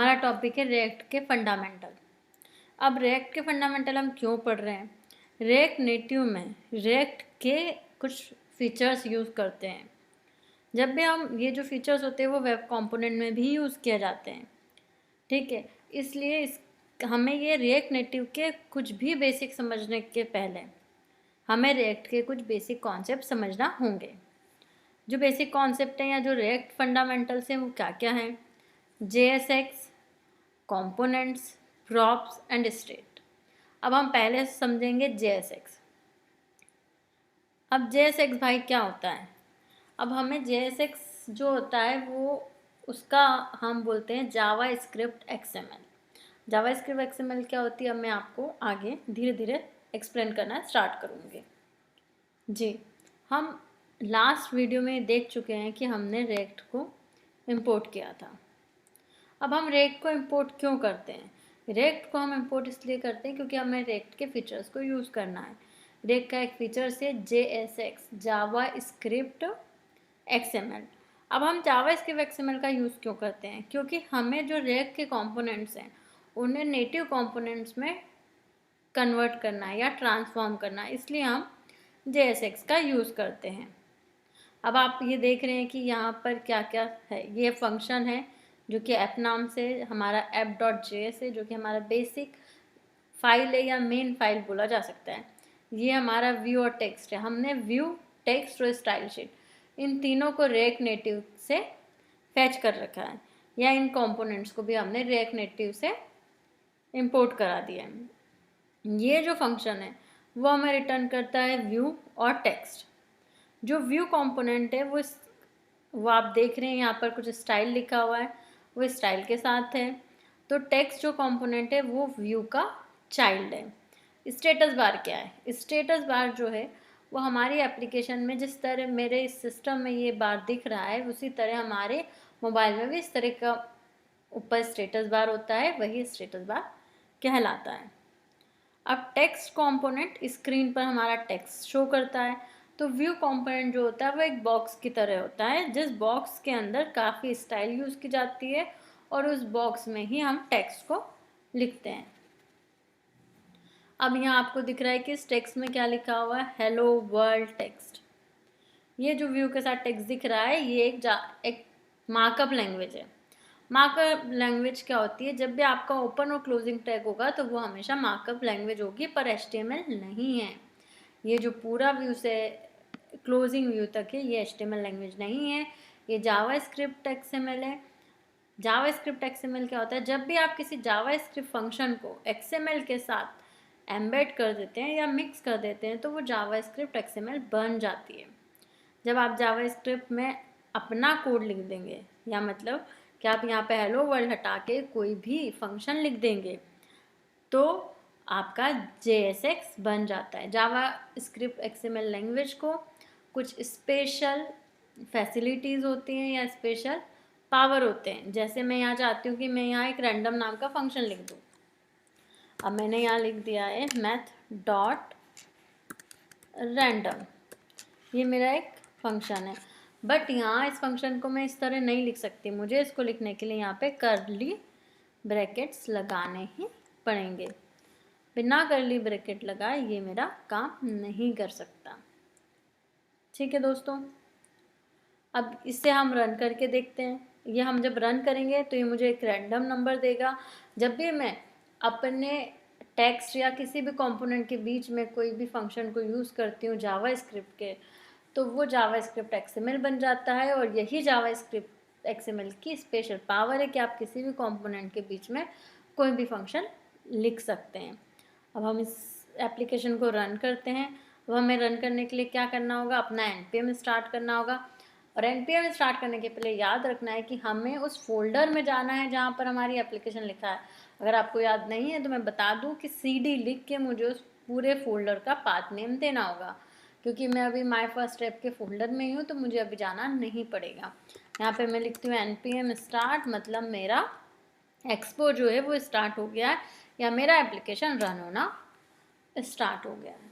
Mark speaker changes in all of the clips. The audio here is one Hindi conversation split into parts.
Speaker 1: हमारा टॉपिक है रिएक्ट के फंडामेंटल। अब रिएक्ट के फंडामेंटल हम क्यों पढ़ रहे हैं? रिएक्ट नेटिव में रिएक्ट के कुछ फीचर्स यूज़ करते हैं। जब भी हम ये जो फीचर्स होते हैं वो वेब कंपोनेंट में भी यूज़ किए जाते हैं, ठीक है। इसलिए हमें ये रिएक्ट नेटिव के कुछ भी बेसिक समझने के पहले हमें रिएक्ट के कुछ बेसिक कॉन्सेप्ट समझना होंगे। जो बेसिक कॉन्सेप्ट हैं या जो रिएक्ट फंडामेंटल्स हैं वो क्या क्या हैं? JSX, components, props and state. अब हम पहले समझेंगे JSX। अब JSX भाई क्या होता है? अब हमें JSX जो होता है वो उसका हम बोलते हैं जावा स्क्रिप्ट XML। जावा स्क्रिप्ट XML क्या होती है अब मैं आपको आगे धीरे धीरे एक्सप्लेन करना स्टार्ट करूँगी। जी, हम लास्ट वीडियो में देख चुके हैं कि हमने रिएक्ट को इंपोर्ट किया था। अब हम रिएक्ट को इंपोर्ट क्यों करते हैं? रिएक्ट को हम इंपोर्ट इसलिए करते हैं क्योंकि हमें रिएक्ट के फीचर्स को यूज़ करना है। रिएक्ट का एक फीचर्स है JSX, जावा स्क्रिप्ट XML। अब हम जावा स्क्रिप्ट XML का यूज़ क्यों करते हैं? क्योंकि हमें जो रिएक्ट के कंपोनेंट्स हैं उन्हें नेटिव कंपोनेंट्स में कन्वर्ट करना है या ट्रांसफॉर्म करना है, इसलिए हम JSX का यूज़ करते हैं। अब आप ये देख रहे हैं कि यहाँ पर क्या क्या है। ये फंक्शन है जो कि ऐप नाम से हमारा app.js है, जो कि हमारा बेसिक फाइल है या मेन फाइल बोला जा सकता है। ये हमारा व्यू और टेक्स्ट है। हमने व्यू, टेक्स्ट और स्टाइल शीट इन तीनों को रिएक्ट नेटिव से फैच कर रखा है, या इन कंपोनेंट्स को भी हमने रिएक्ट नेटिव से इंपोर्ट करा दिया है। ये जो फंक्शन है वो हमें रिटर्न करता है व्यू और टेक्स्ट। जो व्यू कंपोनेंट है वो आप देख रहे हैं यहाँ पर कुछ स्टाइल लिखा हुआ है, वो स्टाइल के साथ है। तो टेक्स्ट जो कंपोनेंट है वो व्यू का चाइल्ड है। स्टेटस बार क्या है? स्टेटस बार जो है वो हमारी एप्लीकेशन में जिस तरह मेरे इस सिस्टम में ये बार दिख रहा है उसी तरह हमारे मोबाइल में भी इस तरह का ऊपर स्टेटस बार होता है, वही स्टेटस बार कहलाता है। अब टेक्स्ट कंपोनेंट स्क्रीन पर हमारा टेक्स्ट शो करता है। तो व्यू कंपोनेंट जो होता है वो एक बॉक्स की तरह होता है, जिस बॉक्स के अंदर काफ़ी स्टाइल यूज़ की जाती है और उस बॉक्स में ही हम टेक्स्ट को लिखते हैं। अब यहाँ आपको दिख रहा है कि इस टेक्स्ट में क्या लिखा हुआ है? Hello world text. ये जो व्यू के साथ टेक्स्ट दिख रहा है ये एक मार्कअप लैंग्वेज है। मार्कअप लैंग्वेज क्या होती है? जब भी आपका ओपन और क्लोजिंग टैग होगा तो वो हमेशा मार्कअप लैंग्वेज होगी, पर HTML नहीं है। ये जो पूरा व्यू से क्लोजिंग व्यू तक है ये HTML लैंग्वेज नहीं है, ये जावा स्क्रिप्ट XML है। जावा स्क्रिप्ट XML क्या होता है? जब भी आप किसी जावा स्क्रिप्ट फंक्शन को XML के साथ एम्बेड कर देते हैं या मिक्स कर देते हैं तो वो जावा स्क्रिप्ट XML बन जाती है। जब आप जावा स्क्रिप्ट में अपना कोड लिख देंगे, या मतलब कि आप यहाँ पे हेलो वर्ल्ड हटा के कोई भी फंक्शन लिख देंगे तो आपका JSX बन जाता है। जावा स्क्रिप्ट XML लैंग्वेज को कुछ स्पेशल फैसिलिटीज़ होती हैं या स्पेशल पावर होते हैं। जैसे मैं यहाँ चाहती हूँ कि मैं यहाँ एक रैंडम नाम का फंक्शन लिख दूँ। अब मैंने यहाँ लिख दिया है math.random, ये मेरा एक फंक्शन है। बट यहाँ इस फंक्शन को मैं इस तरह नहीं लिख सकती, मुझे इसको लिखने के लिए यहाँ पे कर्ली ब्रैकेट्स लगाने ही पड़ेंगे। बिना कर्ली ब्रैकेट लगाए ये मेरा काम नहीं कर सकता। ठीक है दोस्तों, अब इसे हम रन करके देखते हैं। ये हम जब रन करेंगे तो ये मुझे एक रैंडम नंबर देगा। जब भी मैं अपने टेक्स्ट या किसी भी कंपोनेंट के बीच में कोई भी फंक्शन को यूज़ करती हूँ जावा स्क्रिप्ट के, तो वो जावा स्क्रिप्ट XML बन जाता है। और यही जावा स्क्रिप्ट XML की स्पेशल पावर है कि आप किसी भी कंपोनेंट के बीच में कोई भी फंक्शन लिख सकते हैं। अब हम इस एप्लीकेशन को रन करते हैं। अब हमें रन करने के लिए क्या करना होगा? अपना NPM स्टार्ट करना होगा। और NPM स्टार्ट करने के पहले याद रखना है कि हमें उस फोल्डर में जाना है जहाँ पर हमारी एप्लीकेशन लिखा है। अगर आपको याद नहीं है तो मैं बता दूँ कि CD लिख के मुझे उस पूरे फोल्डर का पाथ नेम देना होगा, क्योंकि मैं अभी माय फर्स्ट ऐप के फोल्डर में ही हूँ तो मुझे अभी जाना नहीं पड़ेगा। यहाँ पे मैं लिखती हूँ NPM स्टार्ट, मतलब मेरा एक्सपो जो है वो स्टार्ट हो गया है या मेरा एप्लीकेशन रन होना स्टार्ट हो गया है।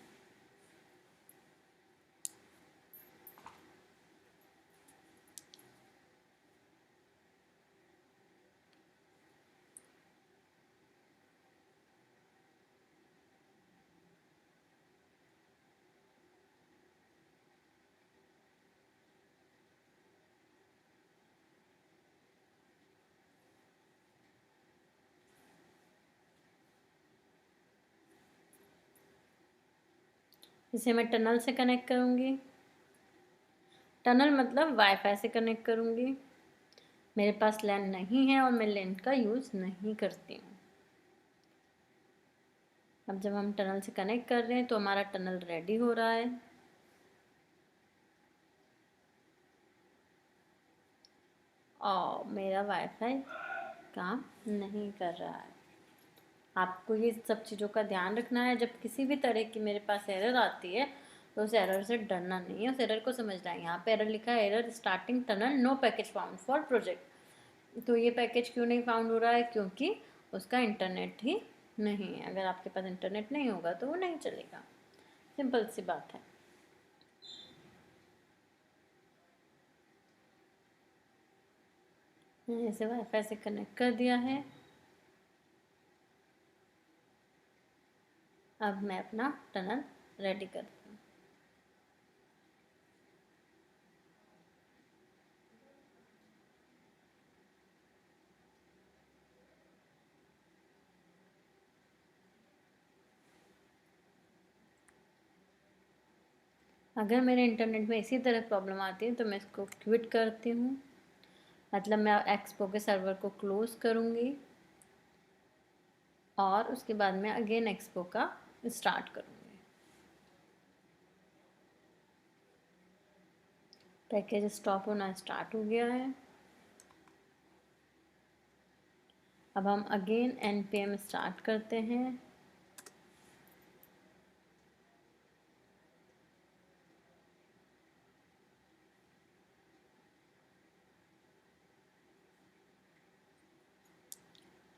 Speaker 1: इसे मैं टनल से कनेक्ट करूँगी। टनल मतलब वाईफाई से कनेक्ट करूँगी। मेरे पास लैन नहीं है और मैं लैन का यूज़ नहीं करती हूँ। अब जब हम टनल से कनेक्ट कर रहे हैं तो हमारा टनल रेडी हो रहा है। और मेरा वाईफाई काम नहीं कर रहा है। आपको ये सब चीज़ों का ध्यान रखना है। जब किसी भी तरह की मेरे पास एरर आती है तो उस एरर से डरना नहीं है, उस एरर को समझना है। यहाँ पे एरर लिखा है, error starting tunnel no package found for project. तो ये पैकेज क्यों नहीं फाउंड हो रहा है? क्योंकि उसका इंटरनेट ही नहीं है। अगर आपके पास इंटरनेट नहीं होगा तो वो नहीं चलेगा, सिंपल सी बात है। मैंने इसे वाईफाई से कनेक्ट कर दिया है। अब मैं अपना टनल रेडी करती हूँ। अगर मेरे इंटरनेट में इसी तरह प्रॉब्लम आती है तो मैं इसको क्विट करती हूँ, मतलब मैं एक्सपो के सर्वर को क्लोज करूँगी और उसके बाद मैं अगेन एक्सपो का स्टार्ट करूँगी। पैकेज स्टॉप होना स्टार्ट हो गया है। अब हम अगेन npm स्टार्ट करते हैं।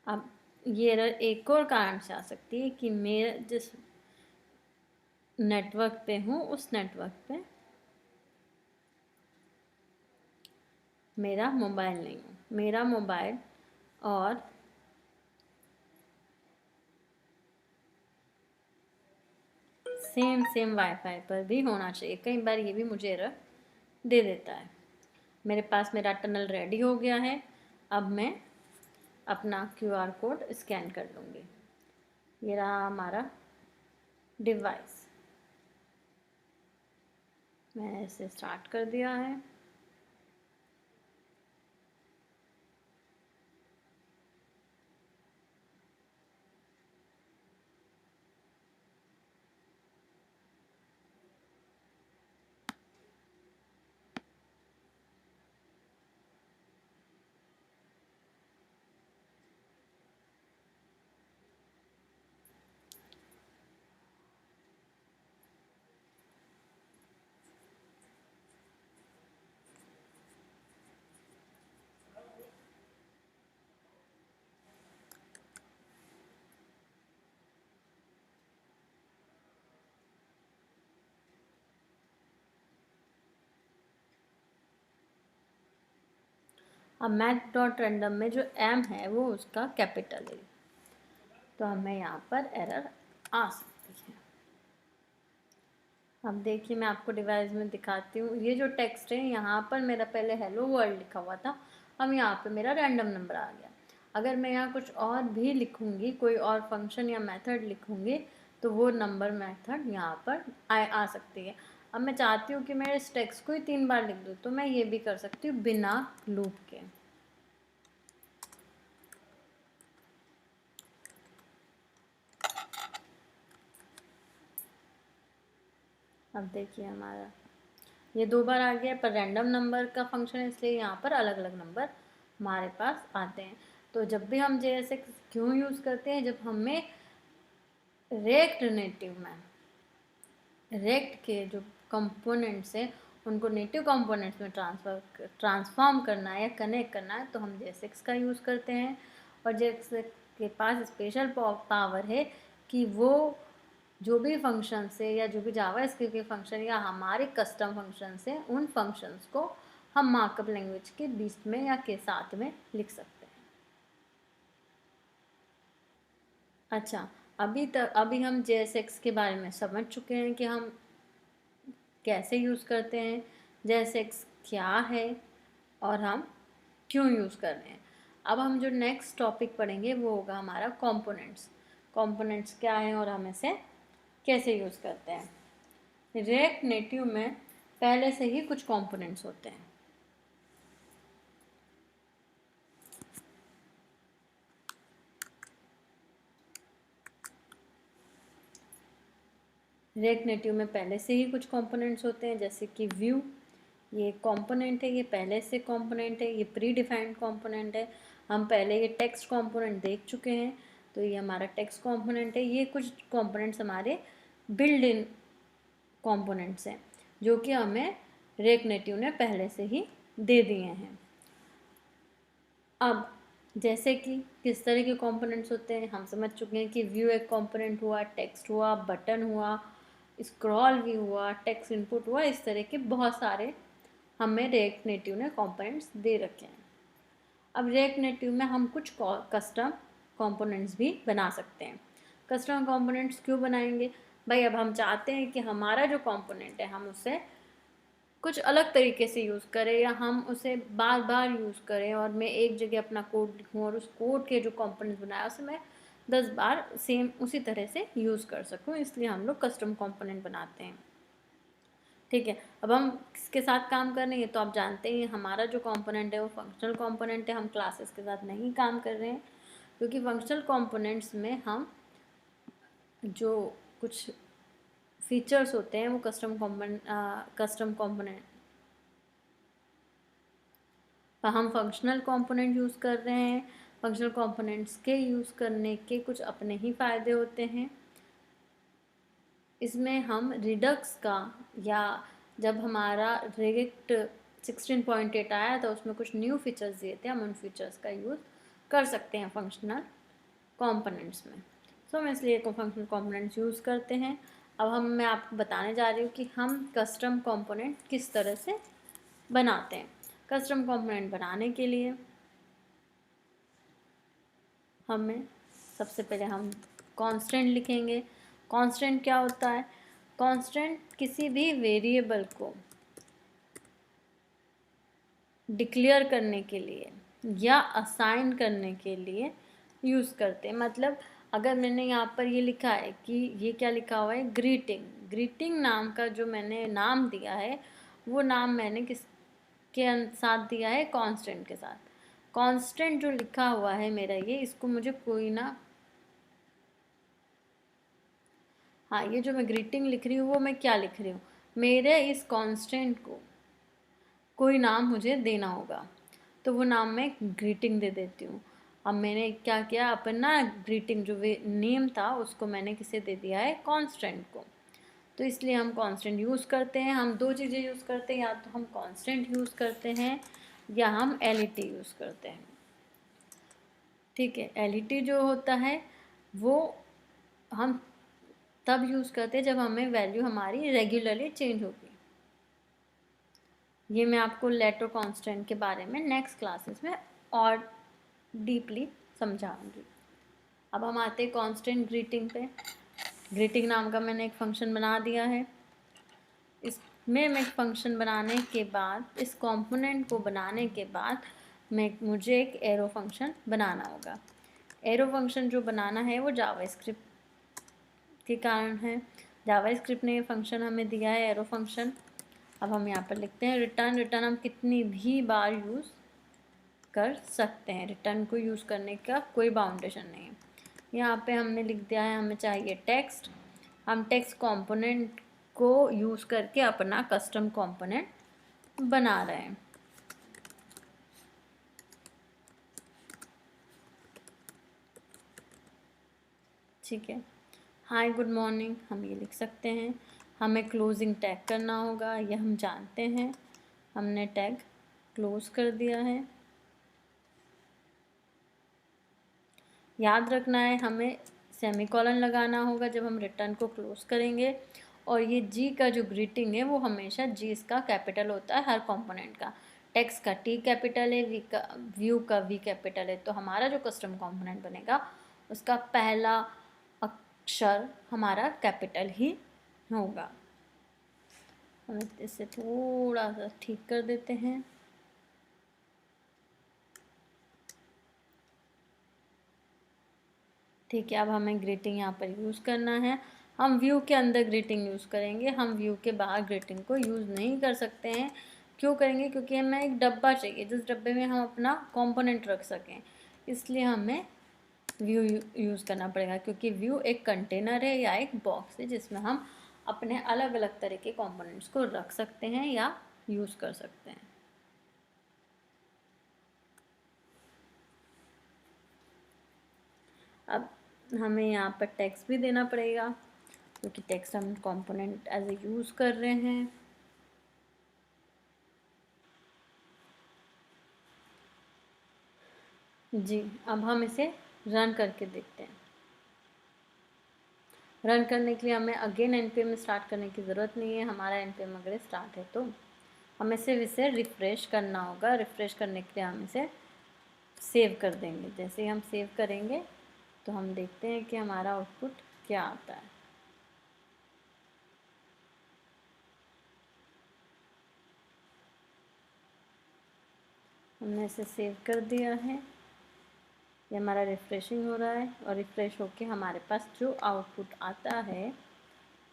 Speaker 1: अब ये एरर एक और कारण से आ सकती है कि मेरा जिस नेटवर्क पे हूँ उस नेटवर्क पे मेरा मोबाइल नहीं है। मेरा मोबाइल और सेम वाईफाई पर भी होना चाहिए। कई बार ये भी मुझे एरर दे देता है। मेरे पास मेरा टनल रेडी हो गया है। अब मैं अपना QR कोड स्कैन कर लूँगी। ये रहा हमारा डिवाइस। मैंने इसे स्टार्ट कर दिया है। अब math.random में जो m है वो उसका कैपिटल है, तो हमें यहाँ पर एरर आ सकती है। अब देखिए मैं आपको डिवाइस में दिखाती हूँ। ये जो टेक्स्ट है यहाँ पर मेरा पहले हेलो वर्ल्ड लिखा हुआ था, अब यहाँ पे मेरा रैंडम नंबर आ गया। अगर मैं यहाँ कुछ और भी लिखूँगी, कोई और फंक्शन या मेथड लिखूँगी तो वो नंबर मेथड यहाँ पर आ सकती है। अब मैं चाहती हूँ कि मैं इस टेक्स्ट को ही 3 बार लिख दूँ, तो मैं ये भी कर सकती हूँ बिना लूप के। अब देखिए हमारा ये 2 बार आ गया, पर रैंडम नंबर का फंक्शन है इसलिए यहाँ पर अलग अलग नंबर हमारे पास आते हैं। तो जब भी हम JSX क्यों यूज़ करते हैं? जब हमें रेक्ट नेटिव में रेक्ट के जो कंपोनेंट्स हैं उनको नेटिव कंपोनेंट्स में ट्रांसफॉर्म करना है या कनेक्ट करना है तो हम JSX का यूज़ करते हैं। और JSX के पास स्पेशल पावर है कि वो जो भी फंक्शन से या जो भी जावास्क्रिप्ट के फंक्शन या हमारे कस्टम फंक्शन से उन फंक्शंस को हम मार्कअप लैंग्वेज के बीच में या के साथ में लिख सकते हैं। अच्छा, अभी हम JSX के बारे में समझ चुके हैं कि हम कैसे यूज़ करते हैं, JSX क्या है और हम क्यों यूज़ कर रहे हैं। अब हम जो नेक्स्ट टॉपिक पढ़ेंगे वो होगा हमारा कंपोनेंट्स। कंपोनेंट्स क्या है और हम इसे कैसे यूज़ करते हैं। रिएक्ट नेटिव में पहले से ही कुछ कंपोनेंट्स होते हैं। रिएक्ट नेटिव में पहले से ही कुछ कंपोनेंट्स होते हैं, जैसे कि व्यू, ये कंपोनेंट है, ये पहले से कंपोनेंट है, ये प्री डिफाइंड कंपोनेंट है। हम पहले ये टेक्स्ट कंपोनेंट देख चुके हैं, तो ये हमारा टेक्स्ट कंपोनेंट है। ये कुछ कंपोनेंट्स हमारे बिल्ड इन कंपोनेंट्स हैं जो कि हमें रिएक्ट नेटिव ने पहले से ही दे दिए हैं। अब जैसे कि किस तरह के कंपोनेंट्स होते हैं हम समझ चुके हैं कि व्यू एक कंपोनेंट हुआ, टेक्स्ट हुआ, बटन हुआ, स्क्रॉल व्यू हुआ, टेक्स्ट इनपुट हुआ, इस तरह के बहुत सारे हमें रिएक्ट नेटिव ने कंपोनेंट्स दे रखे हैं। अब रिएक्ट नेटिव में हम कुछ कस्टम कंपोनेंट्स भी बना सकते हैं। कस्टम कंपोनेंट्स क्यों बनाएंगे भाई? अब हम चाहते हैं कि हमारा जो कंपोनेंट है हम उसे कुछ अलग तरीके से यूज़ करें, या हम उसे बार बार यूज़ करें, और मैं एक जगह अपना कोड लिखूँ और उस कोड के जो कंपोनेंट्स बनाया उसे मैं 10 बार सेम उसी तरह से यूज़ कर सकूँ, इसलिए हम लोग कस्टम कंपोनेंट बनाते हैं। ठीक है, अब हम किसके साथ काम कर रहे हैं? तो आप जानते हैं हमारा जो कंपोनेंट है वो फंक्शनल कंपोनेंट है। हम क्लासेस के साथ नहीं काम कर रहे हैं, क्योंकि फंक्शनल कंपोनेंट्स में हम जो कुछ फीचर्स होते हैं वो कस्टम कंपोनेंट हम फंक्शनल कंपोनेंट यूज़ कर रहे हैं। फंक्शनल कंपोनेंट्स के यूज़ करने के कुछ अपने ही फ़ायदे होते हैं। इसमें हम रिडक्स का, या जब हमारा रिएक्ट 16.8 आया था उसमें कुछ न्यू फीचर्स दिए थे, हम उन फीचर्स का यूज़ कर सकते हैं फंक्शनल कंपोनेंट्स में। हम इसलिए फंक्शनल कंपोनेंट्स यूज़ करते हैं। अब मैं आपको बताने जा रही हूँ कि हम कस्टम कंपोनेंट किस तरह से बनाते हैं। कस्टम कंपोनेंट बनाने के लिए हमें सबसे पहले हम कांस्टेंट लिखेंगे। कांस्टेंट क्या होता है? कांस्टेंट किसी भी वेरिएबल को डिक्लेयर करने के लिए या असाइन करने के लिए यूज़ करते हैं। मतलब अगर मैंने यहाँ पर ये लिखा है कि ये क्या लिखा हुआ है, ग्रीटिंग। ग्रीटिंग नाम का जो मैंने नाम दिया है वो नाम मैंने किसके साथ दिया है? कांस्टेंट के साथ। कांस्टेंट जो लिखा हुआ है मेरा ये, इसको मुझे कोई ना, हाँ, ये जो मैं ग्रीटिंग लिख रही हूँ वो मैं क्या लिख रही हूँ, मेरे इस कांस्टेंट को कोई नाम मुझे देना होगा, तो वो नाम मैं ग्रीटिंग दे देती हूँ। अब मैंने क्या किया, अपना ग्रीटिंग जो नेम था उसको मैंने किसे दे दिया है? कांस्टेंट को। तो इसलिए हम कांस्टेंट यूज़ करते हैं। हम दो चीज़ें यूज़ करते हैं, या तो हम कांस्टेंट यूज़ करते हैं या हम एलईटी यूज़ करते हैं। ठीक है, एलईटी जो होता है वो हम तब यूज़ करते हैं जब हमें वैल्यू हमारी रेगुलरली चेंज होगी। ये मैं आपको लेटर कांस्टेंट के बारे में नेक्स्ट क्लासेस में और डीपली समझाऊंगी। अब हम आते हैं कांस्टेंट ग्रीटिंग पे। ग्रीटिंग नाम का मैंने एक फंक्शन बना दिया है। इसमें मैं फंक्शन बनाने के बाद, इस कंपोनेंट को बनाने के बाद मुझे एक एरो फंक्शन बनाना होगा। एरो फंक्शन जो बनाना है वो जावास्क्रिप्ट के कारण है। जावास्क्रिप्ट ने ये फंक्शन हमें दिया है, एरो फंक्शन। अब हम यहाँ पर लिखते हैं रिटर्न। रिटर्न हम कितनी भी बार यूज़ कर सकते हैं, रिटर्न को यूज़ करने का कोई बाउंडेशन नहीं है। यहाँ पे हमने लिख दिया है हमें चाहिए टेक्स्ट। हम टेक्स्ट कंपोनेंट को यूज़ करके अपना कस्टम कंपोनेंट बना रहे हैं। ठीक है, हाय गुड मॉर्निंग हम ये लिख सकते हैं। हमें क्लोजिंग टैग करना होगा, ये हम जानते हैं। हमने टैग क्लोज कर दिया है। याद रखना है हमें सेमीकोलन लगाना होगा जब हम रिटर्न को क्लोज करेंगे। और ये जी का जो ग्रीटिंग है वो हमेशा जी इसका कैपिटल होता है हर कंपोनेंट का। टेक्स्ट का टी कैपिटल है, व्यू का वी कैपिटल है। तो हमारा जो कस्टम कंपोनेंट बनेगा उसका पहला अक्षर हमारा कैपिटल ही होगा। हम इसे थोड़ा सा ठीक कर देते हैं। ठीक है, अब हमें ग्रीटिंग यहाँ पर यूज़ करना है। हम व्यू के अंदर ग्रीटिंग यूज़ करेंगे, हम व्यू के बाहर ग्रीटिंग को यूज़ नहीं कर सकते हैं। क्यों करेंगे? क्योंकि हमें एक डब्बा चाहिए जिस डब्बे में हम अपना कंपोनेंट रख सकें, इसलिए हमें व्यू यूज़ करना पड़ेगा, क्योंकि व्यू एक कंटेनर है या एक बॉक्स है जिसमें हम अपने अलग अलग तरह के कंपोनेंट्स को रख सकते हैं या यूज़ कर सकते हैं। अब हमें यहाँ पर टेक्स्ट भी देना पड़ेगा, क्योंकि टेक्स्ट हम कंपोनेंट एज ए यूज़ कर रहे हैं। जी, अब हम इसे रन करके देखते हैं। रन करने के लिए हमें अगेन npm स्टार्ट करने की ज़रूरत नहीं है, हमारा npm अगर स्टार्ट है तो हमें सिर्फ इसे रिफ़्रेश करना होगा। रिफ़्रेश करने के लिए हम इसे सेव कर देंगे। जैसे ही हम सेव करेंगे तो हम देखते हैं कि हमारा आउटपुट क्या आता है। हमने इसे सेव कर दिया है, ये हमारा रिफ़्रेशिंग हो रहा है और रिफ़्रेश होके हमारे पास जो आउटपुट आता है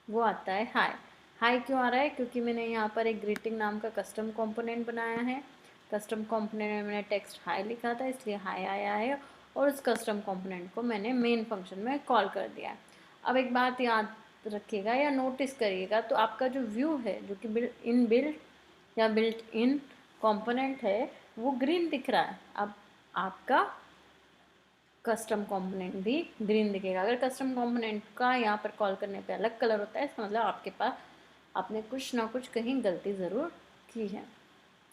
Speaker 1: वो आता है हाई। हाई क्यों आ रहा है? क्योंकि मैंने यहाँ पर एक ग्रीटिंग नाम का कस्टम कंपोनेंट बनाया है। कस्टम कंपोनेंट में मैंने टेक्स्ट हाई लिखा था, इसलिए हाई आया है और उस कस्टम कंपोनेंट को मैंने मेन फंक्शन में कॉल कर दिया है। अब एक बात याद रखिएगा या नोटिस करिएगा, तो आपका जो व्यू है जो कि बिल्ट इन कंपोनेंट है वो ग्रीन दिख रहा है। अब आपका कस्टम कंपोनेंट भी ग्रीन दिखेगा। अगर कस्टम कंपोनेंट का यहाँ पर कॉल करने पे अलग कलर होता है, इसका मतलब आपके पास आपने कुछ ना कुछ कहीं गलती ज़रूर की है।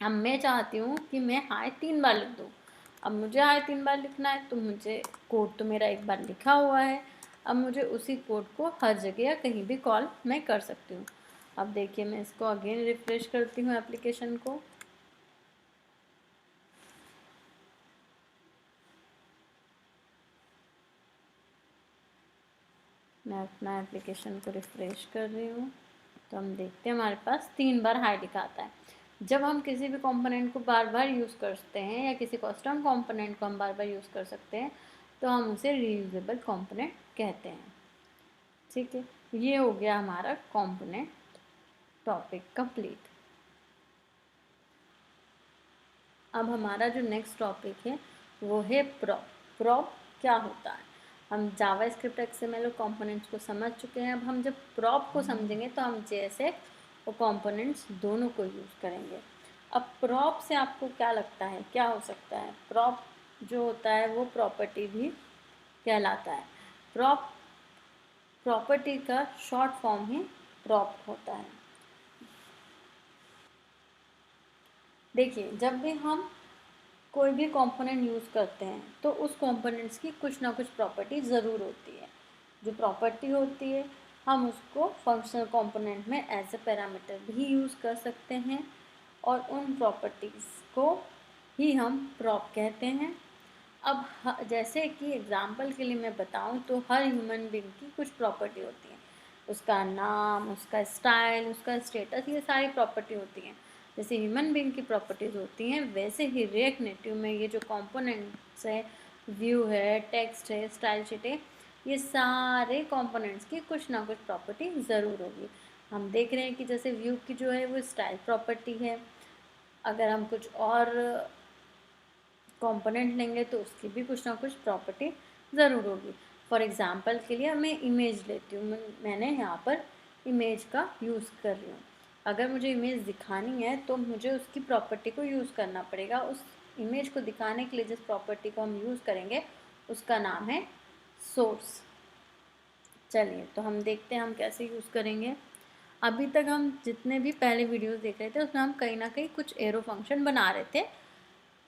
Speaker 1: अब मैं चाहती हूँ कि मैं हाई 3 बार लिख दूँ। अब मुझे हाई 3 बार लिखना है तो मुझे कोड तो मेरा एक बार लिखा हुआ है, अब मुझे उसी कोड को हर जगह या कहीं भी कॉल मैं कर सकती हूँ। अब देखिए मैं इसको अगेन रिफ्रेश करती हूँ एप्लीकेशन को। मैं अपना एप्लीकेशन को रिफ़्रेश कर रही हूँ तो हम देखते हैं हमारे पास 3 बार हाई लिखा आता है। जब हम किसी भी कंपोनेंट को बार बार यूज़ करते हैं या किसी कस्टम कंपोनेंट को हम बार बार यूज़ कर सकते हैं तो हम उसे रीयूजेबल कंपोनेंट कहते हैं। ठीक है, ये हो गया हमारा कंपोनेंट टॉपिक कंप्लीट। अब हमारा जो नेक्स्ट टॉपिक है वो है प्रॉप। प्रॉप क्या होता है? हम जावा स्क्रिप्ट XML और कंपोनेंट्स को समझ चुके हैं। अब हम जब प्रॉप को समझेंगे तो हम JSX और कंपोनेंट्स दोनों को यूज़ करेंगे। अब प्रॉप से आपको क्या लगता है क्या हो सकता है? प्रॉप जो होता है वो प्रॉपर्टी भी कहलाता है। प्रॉप प्रॉपर्टी का शॉर्ट फॉर्म ही प्रॉप होता है। देखिए, जब भी हम कोई भी कंपोनेंट यूज़ करते हैं तो उस कंपोनेंट्स की कुछ ना कुछ प्रॉपर्टी ज़रूर होती है। जो प्रॉपर्टी होती है हम उसको फंक्शनल कंपोनेंट में एज ए पैरामीटर भी यूज़ कर सकते हैं और उन प्रॉपर्टीज़ को ही हम प्रॉप कहते हैं। अब जैसे कि एग्जांपल के लिए मैं बताऊं तो हर ह्यूमन बीइंग की कुछ प्रॉपर्टी होती है, उसका नाम, उसका स्टाइल, उसका स्टेटस, ये सारी प्रॉपर्टी होती हैं। जैसे ह्यूमन बीइंग की प्रॉपर्टीज़ होती हैं वैसे ही रिएक्ट नेटिव में ये जो कंपोनेंट्स है, व्यू है, टेक्स्ट है, स्टाइल शीट है, ये सारे कंपोनेंट्स की कुछ ना कुछ प्रॉपर्टी ज़रूर होगी। हम देख रहे हैं कि जैसे व्यू की जो है वो स्टाइल प्रॉपर्टी है। अगर हम कुछ और कंपोनेंट लेंगे तो उसकी भी कुछ ना कुछ प्रॉपर्टी ज़रूर होगी। फॉर एग्ज़ाम्पल के लिए मैं इमेज लेती हूँ, मैंने यहाँ पर इमेज का यूज़ कर रही हूँ। अगर मुझे इमेज दिखानी है तो मुझे उसकी प्रॉपर्टी को यूज़ करना पड़ेगा। उस इमेज को दिखाने के लिए जिस प्रॉपर्टी को हम यूज़ करेंगे उसका नाम है सोर्स। चलिए तो हम देखते हैं हम कैसे यूज़ करेंगे। अभी तक हम जितने भी पहले वीडियोस देख रहे थे उसमें हम कहीं ना कहीं कुछ एरो फंक्शन बना रहे थे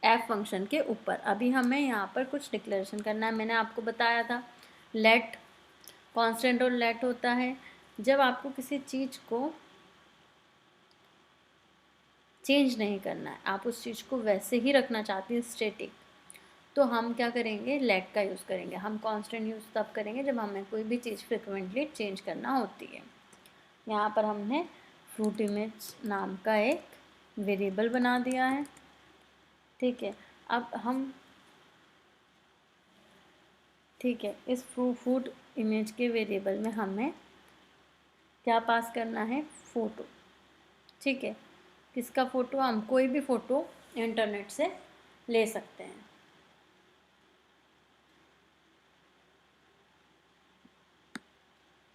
Speaker 1: एफ फंक्शन के ऊपर। अभी हमें यहाँ पर कुछ डिक्लेरेशन करना है। मैंने आपको बताया था लेट कांस्टेंट और लेट होता है जब आपको किसी चीज़ को चेंज नहीं करना है, आप उस चीज़ को वैसे ही रखना चाहते हैं स्टेटिक, तो हम क्या करेंगे? लेट का यूज़ करेंगे। हम कांस्टेंट यूज़ तब करेंगे जब हमें कोई भी चीज़ फ्रिक्वेंटली चेंज करना होती है। यहाँ पर हमने फ्रूट इमेज नाम का एक वेरिएबल बना दिया है। ठीक है, अब हम ठीक है इस फूड इमेज के वेरिएबल में हमें क्या पास करना है, फ़ोटो। ठीक है, किसका फ़ोटो, हम कोई भी फ़ोटो इंटरनेट से ले सकते हैं।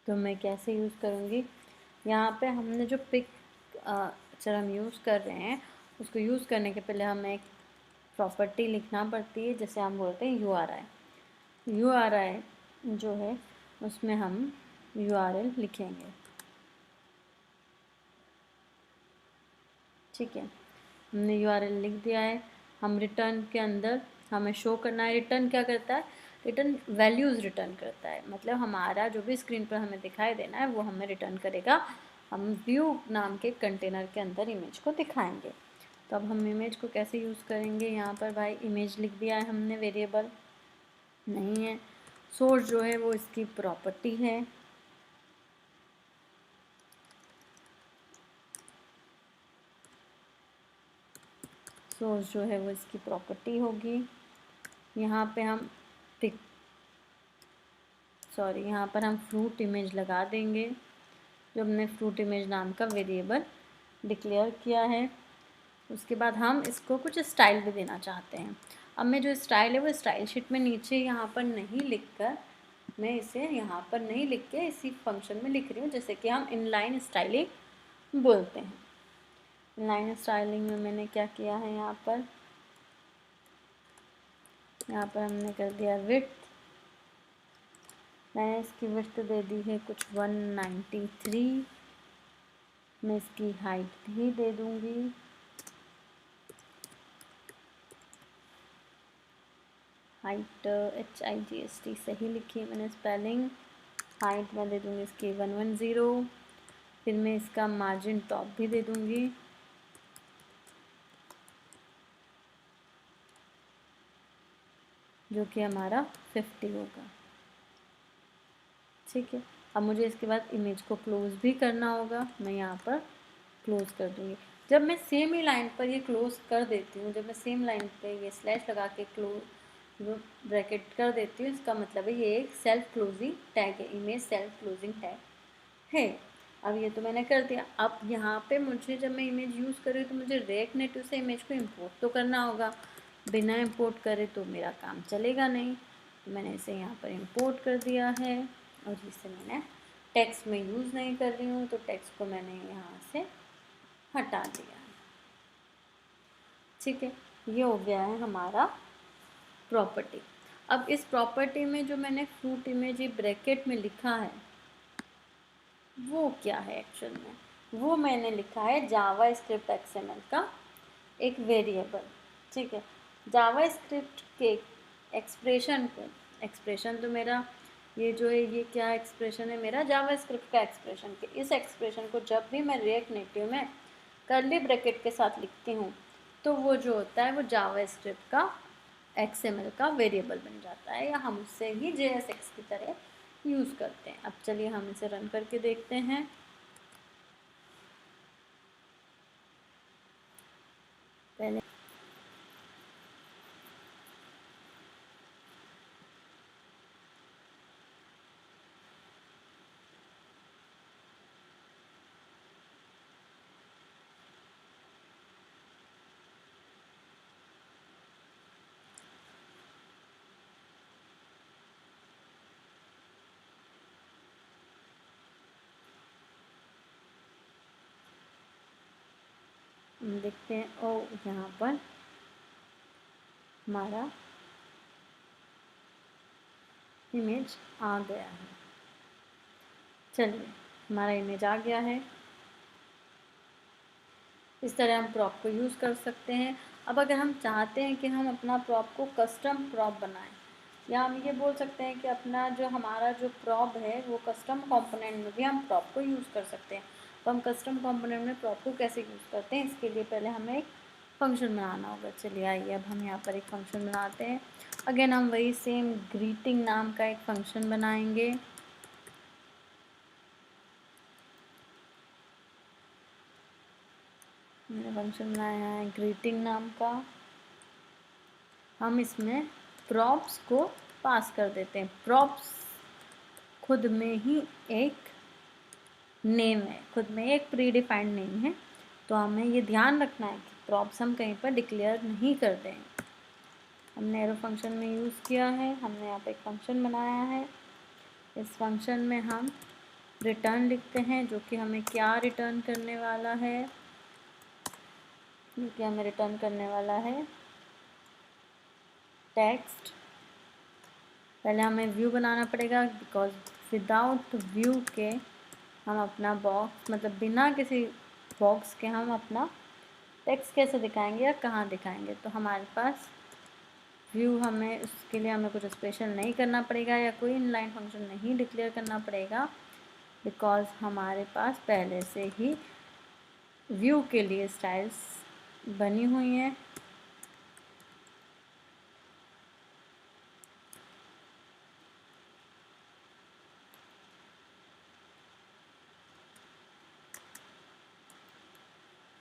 Speaker 1: तो मैं कैसे यूज़ करूँगी, यहाँ पे हमने जो पिक्चर हम यूज़ कर रहे हैं उसको यूज़ करने के पहले हमें एक प्रॉपर्टी लिखना पड़ती है, जैसे हम बोलते हैं URI जो है उसमें हम URL लिखेंगे। ठीक है, हमने URL लिख दिया है। हम रिटर्न के अंदर हमें शो करना है, रिटर्न क्या करता है, रिटर्न वैल्यूज़ रिटर्न करता है, मतलब हमारा जो भी स्क्रीन पर हमें दिखाई देना है वो हमें रिटर्न करेगा। हम व्यू नाम के कंटेनर के अंदर इमेज को दिखाएंगे। तो अब हम इमेज को कैसे यूज़ करेंगे, यहाँ पर भाई इमेज लिख दिया है हमने, वेरिएबल नहीं है। सोर्स जो है वो इसकी प्रॉपर्टी है। सोर्स जो है वो इसकी प्रॉपर्टी होगी। यहाँ पे हम यहाँ पर हम फ्रूट इमेज लगा देंगे, जो हमने फ्रूट इमेज नाम का वेरिएबल डिक्लेयर किया है। उसके बाद हम इसको कुछ स्टाइल भी देना चाहते हैं। अब मैं जो स्टाइल है वो स्टाइल शीट में नीचे यहाँ पर नहीं लिख कर, मैं इसे यहाँ पर नहीं लिख के इसी फंक्शन में लिख रही हूँ, जैसे कि हम इनलाइन स्टाइलिंग बोलते हैं। इनलाइन स्टाइलिंग में मैंने क्या किया है, यहाँ पर हमने कर दिया विड्थ। मैंने इसकी विड्थ दे दी है कुछ 193। मैं इसकी हाइट भी दे दूँगी, हाइट HIGHT सही लिखी है मैंने स्पेलिंग। हाइट मैं दे दूँगी इसकी 110। फिर मैं इसका मार्जिन टॉप भी दे दूँगी, जो कि हमारा 50 होगा। ठीक है, अब मुझे इसके बाद इमेज को क्लोज़ भी करना होगा। मैं यहाँ पर क्लोज़ कर दूँगी। जब मैं सेम ही लाइन पर ये क्लोज़ कर देती हूँ, जब मैं सेम लाइन पे ये स्लैश लगा के ब्रैकेट कर देती हूँ, इसका मतलब है ये एक सेल्फ क्लोजिंग टैग है, इमेज सेल्फ क्लोजिंग टैग है। अब ये तो मैंने कर दिया। अब यहाँ पे मुझे जब मैं इमेज यूज़ कर रही हूँ तो मुझे रिएक्ट नेटिव से इमेज को इंपोर्ट तो करना होगा। बिना इंपोर्ट करे तो मेरा काम चलेगा नहीं। तो मैंने इसे यहाँ पर इंपोर्ट कर दिया है और इसे मैंने टेक्स्ट में यूज़ नहीं कर रही हूँ, तो टेक्स्ट को मैंने यहाँ से हटा दिया। ठीक है, ये हो गया है हमारा प्रॉपर्टी। अब इस प्रॉपर्टी में जो मैंने फ्रूट इमेज ब्रैकेट में लिखा है वो क्या है एक्चुअल में, वो मैंने लिखा है जावा स्क्रिप्ट XML का एक वेरिएबल। ठीक है, जावा स्क्रिप्ट के एक्सप्रेशन तो मेरा ये जो है ये क्या एक्सप्रेशन है, मेरा जावा स्क्रिप्ट का एक्सप्रेशन के इस एक्सप्रेशन को जब भी मैं रिएक्ट नेटिव में कर्ली ब्रैकेट के साथ लिखती हूँ तो वो जो होता है वो जावा स्क्रिप्ट का XML का वेरिएबल बन जाता है, या हम उससे ही JSX की तरह यूज़ करते हैं। अब चलिए हम इसे रन करके देखते हैं। पहले देखते हैं, ओ यहाँ पर हमारा इमेज आ गया है। चलिए, हमारा इमेज आ गया है। इस तरह हम प्रॉप को यूज़ कर सकते हैं। अब अगर हम चाहते हैं कि हम अपना प्रॉप को कस्टम प्रॉप बनाएं, या हम ये बोल सकते हैं कि अपना जो हमारा जो प्रॉप है वो कस्टम कंपोनेंट में भी हम प्रॉप को यूज़ कर सकते हैं। तो हम कस्टम कंपोनेंट में प्रॉप को कैसे यूज़ करते हैं, इसके लिए पहले हमें एक फंक्शन बनाना होगा। चलिए आइए अब हम यहाँ पर एक फंक्शन बनाते हैं। अगेन हम वही सेम ग्रीटिंग नाम का एक फंक्शन बनाएंगे। मैंने फंक्शन बनाया है ग्रीटिंग नाम का। हम इसमें प्रॉप्स को पास कर देते हैं। प्रॉप्स खुद में ही एक नेम है, खुद में एक प्री डिफाइंड नेम है, तो हमें ये ध्यान रखना है कि प्रॉप्स हम कहीं पर डिक्लेयर नहीं करते हैं। हमने एरो फंक्शन में यूज़ किया है, हमने यहाँ पे एक फंक्शन बनाया है। इस फंक्शन में हम रिटर्न लिखते हैं, जो कि हमें क्या रिटर्न करने वाला है, कि हमें रिटर्न करने वाला है टेक्स्ट। पहले हमें व्यू बनाना पड़ेगा, बिकॉज विदाउट व्यू के हम अपना बॉक्स, मतलब बिना किसी बॉक्स के हम अपना टेक्स्ट कैसे दिखाएंगे या कहाँ दिखाएंगे। तो हमारे पास व्यू, हमें उसके लिए हमें कुछ स्पेशल नहीं करना पड़ेगा या कोई इनलाइन फंक्शन नहीं डिक्लेयर करना पड़ेगा, बिकॉज हमारे पास पहले से ही व्यू के लिए स्टाइल्स बनी हुई हैं।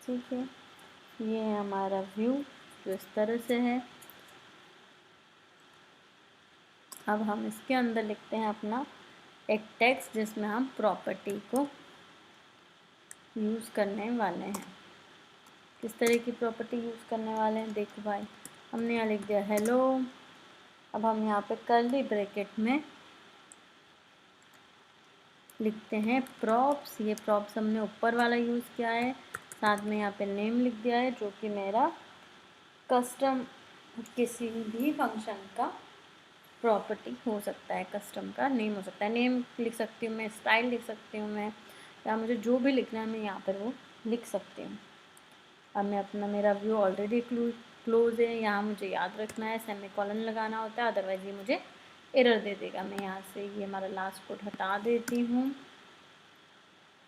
Speaker 1: ठीक है, ये है हमारा व्यू जो इस तरह से है। अब हम इसके अंदर लिखते हैं अपना एक टेक्स्ट, जिसमें हम प्रॉपर्टी को यूज़ करने वाले हैं। किस तरह की प्रॉपर्टी यूज़ करने वाले हैं, देखो भाई, हमने यहाँ लिख दिया हेलो। अब हम यहाँ पे कर्ली ब्रैकेट में लिखते हैं प्रॉप्स। ये प्रॉप्स हमने ऊपर वाला यूज़ किया है, साथ में यहाँ पे नेम लिख दिया है, जो कि मेरा कस्टम किसी भी फंक्शन का प्रॉपर्टी हो सकता है, कस्टम का नेम हो सकता है। नेम लिख सकती हूँ मैं, स्टाइल लिख सकती हूँ मैं, या मुझे जो भी लिखना है मैं यहाँ पर वो लिख सकती हूँ। अब मैं अपना, मेरा व्यू ऑलरेडी क्लोज है, यहाँ मुझे याद रखना है सेमीकोलन लगाना होता है, अदरवाइज ये मुझे एरर दे देगा। मैं यहाँ से ये हमारा लास्ट कोड हटा देती हूँ।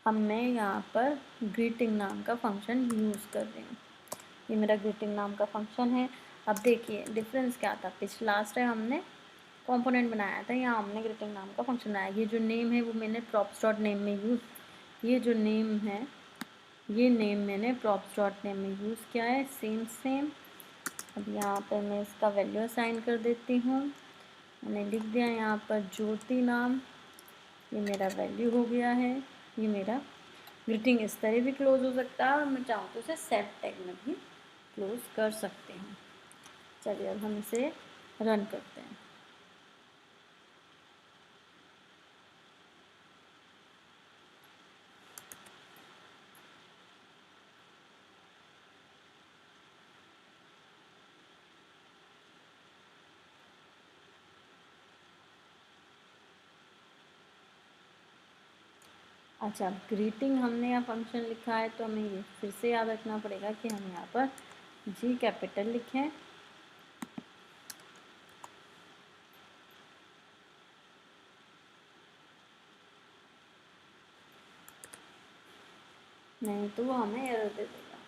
Speaker 1: अब मैं यहाँ पर ग्रीटिंग नाम का फंक्शन यूज़ कर रही हूँ। ये मेरा ग्रीटिंग नाम का फंक्शन है। अब देखिए डिफरेंस क्या था, लास्ट टाइम हमने कंपोनेंट बनाया था, यहाँ हमने ग्रीटिंग नाम का फंक्शन बनाया। ये जो नेम है वो मैंने प्रॉप्स डॉट नेम में यूज़, ये जो नेम है ये नेम मैंने प्रॉप्स डॉट नेम में यूज़ किया है, सेम। अब यहाँ पर मैं इसका वैल्यू असाइन कर देती हूँ। मैंने लिख दिया यहाँ पर ज्योति नाम, ये मेरा वैल्यू हो गया है। ये मेरा ग्रीटिंग इस तरह भी क्लोज हो सकता है, और मैं चाहूँ तो इसे सेट टैग में भी क्लोज कर सकते हैं। चलिए अब हम इसे रन करते हैं। अच्छा, ग्रीटिंग हमने यहाँ फंक्शन लिखा है, तो हमें ये फिर से याद रखना पड़ेगा कि हम यहाँ पर जी कैपिटल लिखें। नहीं तो वो हमें एरर दे देगा।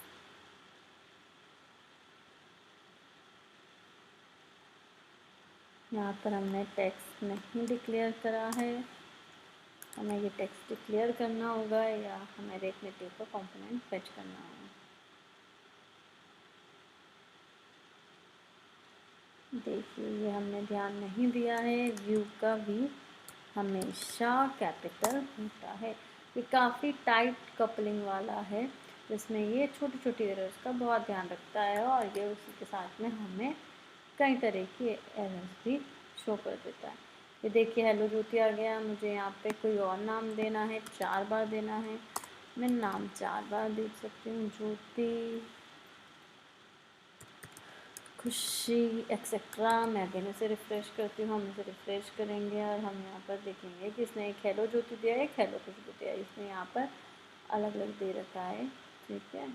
Speaker 1: यहाँ पर हमने टेक्स्ट नहीं डिक्लेयर करा है, हमें ये टेक्स्ट डिक्लेयर करना होगा, या हमें रेट नेटिव का कंपोनेंट फेच करना होगा। देखिए ये हमने ध्यान नहीं दिया है, व्यू का वी हमेशा कैपिटल होता है। ये काफ़ी टाइट कपलिंग वाला है, जिसमें ये छोटी छोटी एरर्स का बहुत ध्यान रखता है, और ये उसी के साथ में हमें कई तरह की एरर्स भी शो कर देता है। ये देखिए हेलो ज्योति आ गया, मुझे यहाँ पे कोई और नाम देना है, 4 बार देना है। मैं नाम 4 बार दे सकती हूँ, ज्योति, खुशी, एक्सेट्रा। मैं अगेन इसे रिफ़्रेश करती हूँ, हम इसे रिफ़्रेश करेंगे और हम यहाँ पर देखेंगे कि इसने एक हेलो ज्योति दिया है, एक हेलो खुशबू दिया है। इसने यहाँ पर अलग अलग दे रखा है, ठीक है।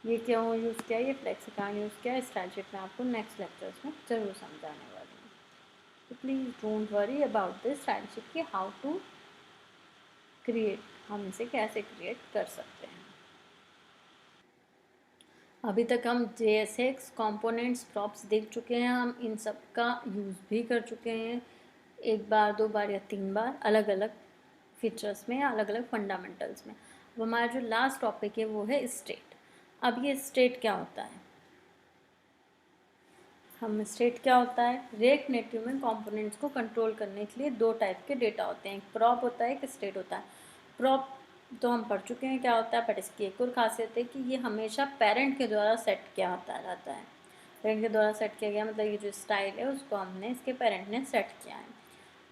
Speaker 1: ये क्यों यूज़ किया, ये फ्लेक्स कहाँ यूज़ किया, स्टाइल शीट में आपको नेक्स्ट लेक्चर्स में ज़रूर समझाने वाली हूँ। तो please don't worry about this style sheet की हाउ टू क्रिएट, हम इसे कैसे क्रिएट कर सकते हैं। अभी तक हम JSX कंपोनेंट्स प्रॉप्स देख चुके हैं, हम इन सब का यूज़ भी कर चुके हैं, 1 बार 2 बार या 3 बार, अलग अलग फीचर्स में या अलग अलग फंडामेंटल्स में। अब हमारा जो लास्ट टॉपिक है वो है स्टेट। अब ये स्टेट क्या होता है, हम स्टेट क्या होता है, रिएक्ट नेटिव में कंपोनेंट्स को कंट्रोल करने के लिए 2 टाइप के डेटा होते हैं, एक प्रॉप होता है, एक स्टेट होता है। प्रॉप तो हम पढ़ चुके हैं क्या होता है, बट इसकी एक और खासियत है कि ये हमेशा पेरेंट के द्वारा सेट किया होता रहता है। पेरेंट के द्वारा सेट किया गया मतलब ये जो स्टाइल है उसको हमने इसके पेरेंट ने सेट किया है।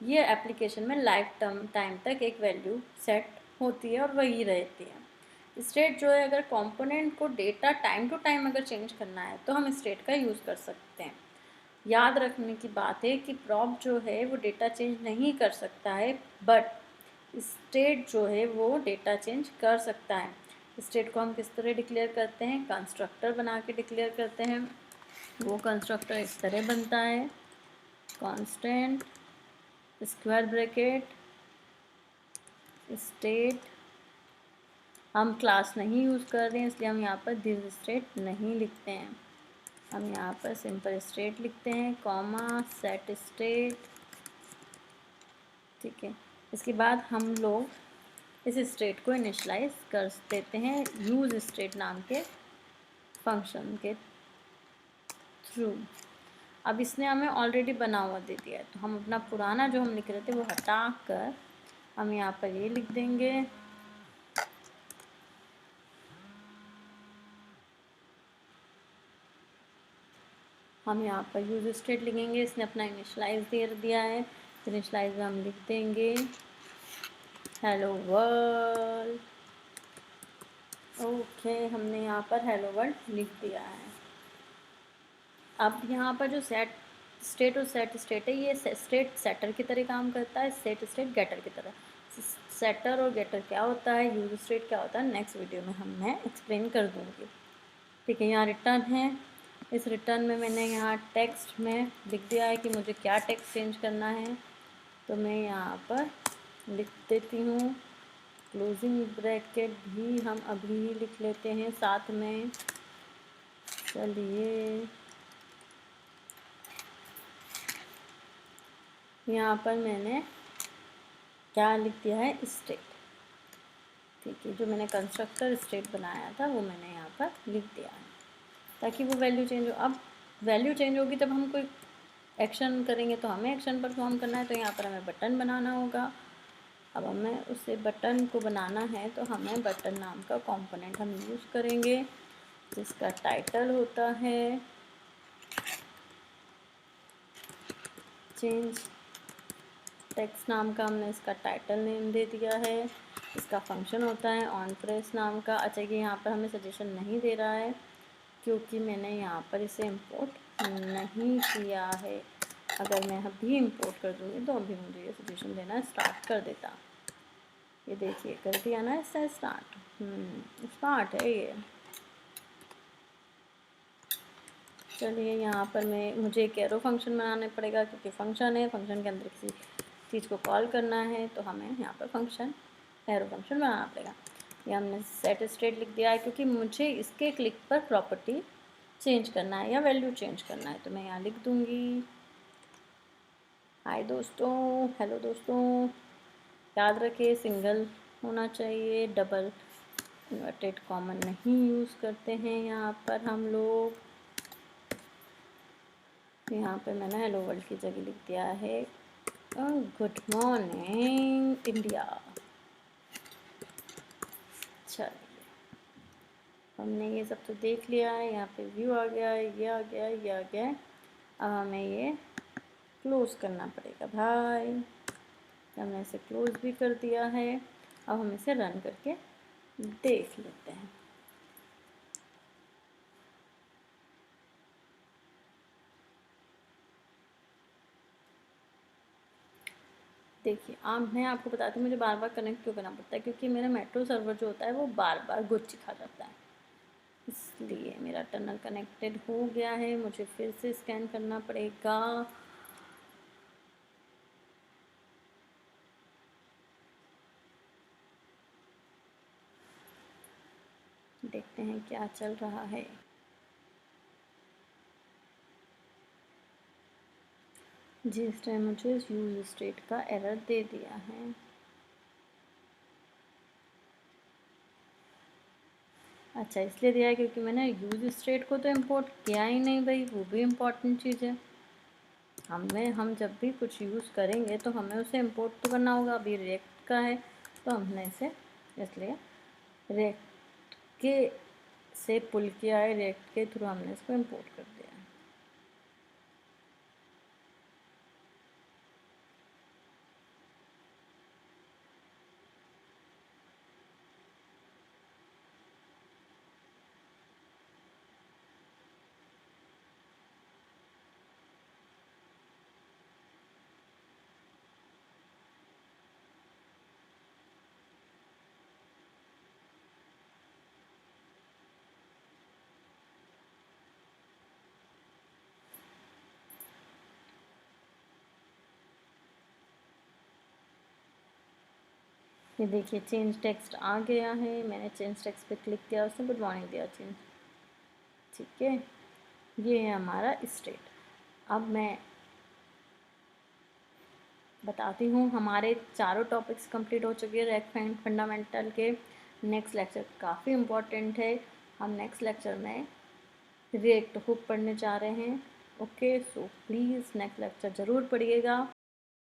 Speaker 1: ये एप्लीकेशन में लाइफ टाइम तक एक वैल्यू सेट होती है और वही रहती है। स्टेट जो है, अगर कंपोनेंट को डेटा टाइम टू टाइम अगर चेंज करना है तो हम स्टेट का यूज़ कर सकते हैं। याद रखने की बात है कि प्रॉप जो है वो डेटा चेंज नहीं कर सकता है, बट स्टेट जो है वो डेटा चेंज कर सकता है। स्टेट को हम किस तरह डिक्लेयर करते हैं, कंस्ट्रक्टर बना के डिक्लेयर करते हैं। वो कंस्ट्रक्टर इस तरह बनता है, कांस्टेंट स्क्वायर ब्रैकेट स्टेट। हम क्लास नहीं यूज़ कर रहे हैं इसलिए हम यहाँ पर दिस स्टेट नहीं लिखते हैं, हम यहाँ पर सिंपल स्टेट लिखते हैं, कॉमा सेट स्टेट। ठीक है, इसके बाद हम लोग इस स्टेट को इनिशलाइज कर देते हैं यूज स्टेट नाम के फंक्शन के थ्रू। अब इसने हमें ऑलरेडी बना हुआ दे दिया है, तो हम अपना पुराना जो हम लिख रहे थे वो हटा कर हम यहाँ पर ये लिख देंगे, हम यहाँ पर यूज स्टेट लिखेंगे। इसने अपना इनिशलाइज दे दिया है, इनिशलाइज में हम लिख देंगे हेलो वर्ल्ड। ओके, हमने यहाँ पर हेलो वर्ल्ड लिख दिया है। अब यहाँ पर जो सेट स्टेट और सेट स्टेट है, ये स्टेट सेटर की तरह काम करता है, सेट स्टेट गेटर की तरह। सेटर और गेटर क्या होता है, यूज स्टेट क्या होता है, नेक्स्ट वीडियो में मैं एक्सप्लेन कर दूँगी। ठीक है, यहाँ रिटर्न है, इस रिटर्न में मैंने यहाँ टेक्स्ट में लिख दिया है कि मुझे क्या टेक्स्ट चेंज करना है, तो मैं यहाँ पर लिख देती हूँ। क्लोजिंग ब्रैकेट भी हम अभी ही लिख लेते हैं साथ में। चलिए, यहाँ पर मैंने क्या लिख दिया है, स्टेट। ठीक है, जो मैंने कंस्ट्रक्टर स्टेट बनाया था वो मैंने यहाँ पर लिख दिया है ताकि वो वैल्यू चेंज हो। अब वैल्यू चेंज होगी तब हम कोई एक्शन करेंगे, तो हमें एक्शन परफॉर्म करना है, तो यहाँ पर हमें बटन बनाना होगा। अब हमें उसे बटन को बनाना है तो हमें बटन नाम का कंपोनेंट हम यूज़ करेंगे जिसका टाइटल होता है चेंज टेक्स्ट नाम का, हमने इसका टाइटल नेम दे दिया है। इसका फंक्शन होता है ऑन प्रेस नाम का। अच्छा, कि यहाँ पर हमें सजेशन नहीं दे रहा है क्योंकि मैंने यहाँ पर इसे इंपोर्ट नहीं किया है। अगर मैं अभी इंपोर्ट कर दूँगी तो अभी मुझे ये सजेशन देना स्टार्ट कर देता। ये देखिए, कर दिया ना इससे स्टार्ट। स्टार्ट है ये। चलिए, यहाँ पर मुझे एक एरो फंक्शन बनाना पड़ेगा क्योंकि फंक्शन है, फंक्शन के अंदर किसी चीज़ को कॉल करना है तो हमें यहाँ पर फंक्शन एरो फंक्शन बनाना पड़ेगा। ये हमने सेट स्टेट लिख दिया है क्योंकि मुझे इसके क्लिक पर प्रॉपर्टी चेंज करना है या वैल्यू चेंज करना है, तो मैं यहाँ लिख दूँगी हाय दोस्तों, हेलो दोस्तों। याद रखिए सिंगल होना चाहिए, डबल इन्वर्टेड कॉमन नहीं यूज़ करते हैं यहाँ पर हम लोग। यहाँ पे मैंने हेलो वर्ल्ड की जगह लिख दिया है गुड मॉर्निंग इंडिया। चलिए, हमने ये सब तो देख लिया है, यहाँ पे व्यू आ गया, ये आ गया, ये आ गया। अब हमें ये क्लोज करना पड़ेगा भाई। हमने इसे क्लोज भी कर दिया है। अब हम इसे रन करके देख लेते हैं। देखिए, मैं आपको बताती हूँ मुझे बार बार कनेक्ट क्यों करना पड़ता है, क्योंकि मेरा मेट्रो सर्वर जो होता है वो बार बार गुच्ची खा जाता है, इसलिए मेरा टनल कनेक्टेड हो गया है। मुझे फिर से स्कैन करना पड़ेगा। देखते हैं क्या चल रहा है। जिस टाइम मुझे यूज स्टेट का एरर दे दिया है। अच्छा, इसलिए दिया है क्योंकि मैंने यूज स्टेट को तो इंपोर्ट किया ही नहीं भाई, वो भी इम्पोर्टेंट चीज़ है। हम जब भी कुछ यूज़ करेंगे तो हमें उसे इंपोर्ट तो करना होगा। अभी रिएक्ट का है तो हमने इसे इसलिए रिएक्ट के से पुल किया है, रिएक्ट के थ्रू हमने इसको इंपोर्ट कर दिया है। ये देखिए चेंज टेक्स्ट आ गया है, मैंने चेंज टेक्स्ट पे क्लिक किया, उसने गुड मॉर्निंग दिया चेंज। ठीक है, ये है हमारा स्टेट। अब मैं बताती हूँ, हमारे चारों टॉपिक्स कंप्लीट हो चुके हैं रिएक्ट फंडामेंटल के। नेक्स्ट लेक्चर काफ़ी इम्पोर्टेंट है, हम नेक्स्ट लेक्चर में रिएक्ट हुक पढ़ने जा रहे हैं। Okay, so please next lecture ज़रूर पढ़िएगा।